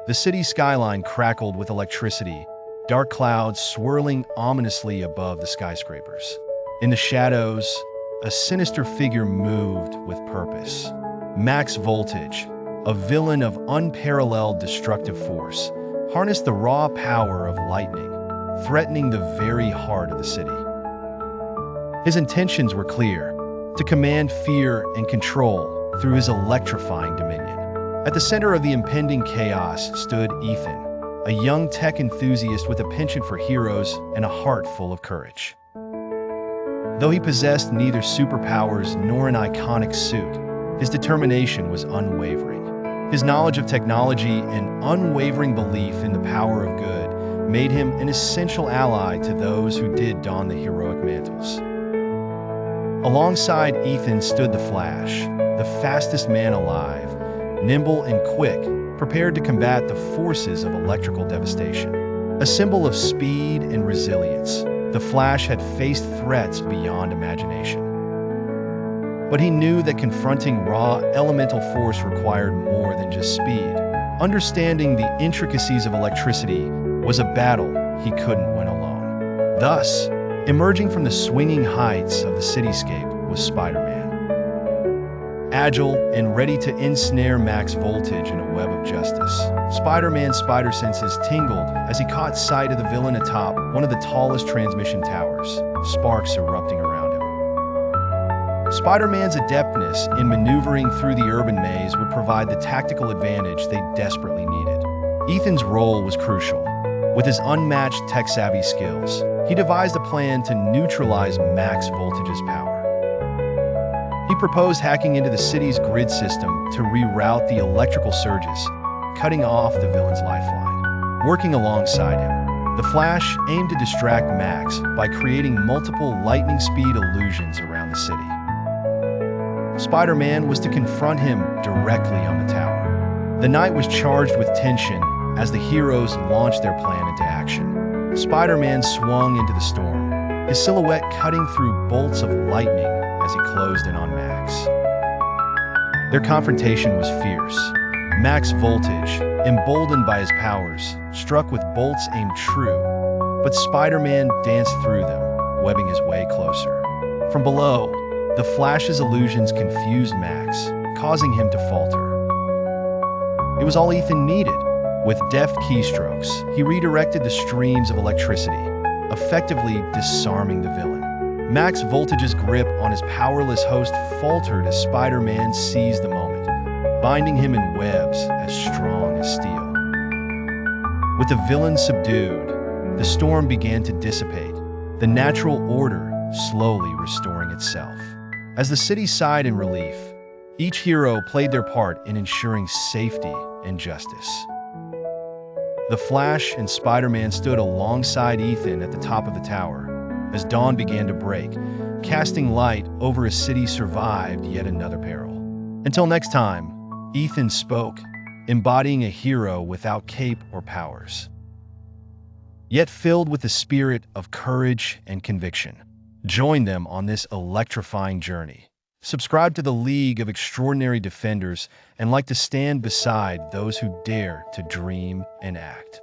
The city skyline crackled with electricity, dark clouds swirling ominously above the skyscrapers. In the shadows, a sinister figure moved with purpose. Max Voltage, a villain of unparalleled destructive force, harnessed the raw power of lightning, threatening the very heart of the city. His intentions were clear: to command fear and control through his electrifying dominion. At the center of the impending chaos stood Ethan, a young tech enthusiast with a penchant for heroes and a heart full of courage. Though he possessed neither superpowers nor an iconic suit, his determination was unwavering. His knowledge of technology and unwavering belief in the power of good made him an essential ally to those who did don the heroic mantles. Alongside Ethan stood the Flash, the fastest man alive, nimble and quick, prepared to combat the forces of electrical devastation. A symbol of speed and resilience, the Flash had faced threats beyond imagination. But he knew that confronting raw elemental force required more than just speed. Understanding the intricacies of electricity was a battle he couldn't win alone. Thus, emerging from the swinging heights of the cityscape was Spider-Man. Agile and ready to ensnare Max Voltage in a web of justice, Spider-Man's spider senses tingled as he caught sight of the villain atop one of the tallest transmission towers, sparks erupting around him. Spider-Man's adeptness in maneuvering through the urban maze would provide the tactical advantage they desperately needed. Ethan's role was crucial. With his unmatched tech-savvy skills, he devised a plan to neutralize Max Voltage's power. He proposed hacking into the city's grid system to reroute the electrical surges, cutting off the villain's lifeline. Working alongside him, the Flash aimed to distract Max by creating multiple lightning-speed illusions around the city. Spider-Man was to confront him directly on the tower. The night was charged with tension as the heroes launched their plan into action. Spider-Man swung into the storm, his silhouette cutting through bolts of lightning as he closed in on Max. Their confrontation was fierce. Max Voltage, emboldened by his powers, struck with bolts aimed true, but Spider-Man danced through them, webbing his way closer. From below, the Flash's illusions confused Max, causing him to falter. It was all Ethan needed. With deft keystrokes, he redirected the streams of electricity, effectively disarming the villain. Max Voltage's grip on his powerless host faltered as Spider-Man seized the moment, binding him in webs as strong as steel. With the villain subdued, the storm began to dissipate, the natural order slowly restoring itself. As the city sighed in relief, each hero played their part in ensuring safety and justice. The Flash and Spider-Man stood alongside Ethan at the top of the tower as dawn began to break, casting light over a city survived yet another peril. Until next time, Ethan spoke, embodying a hero without cape or powers, yet filled with the spirit of courage and conviction. Join them on this electrifying journey. Subscribe to the League of Extraordinary Defenders and like to stand beside those who dare to dream and act.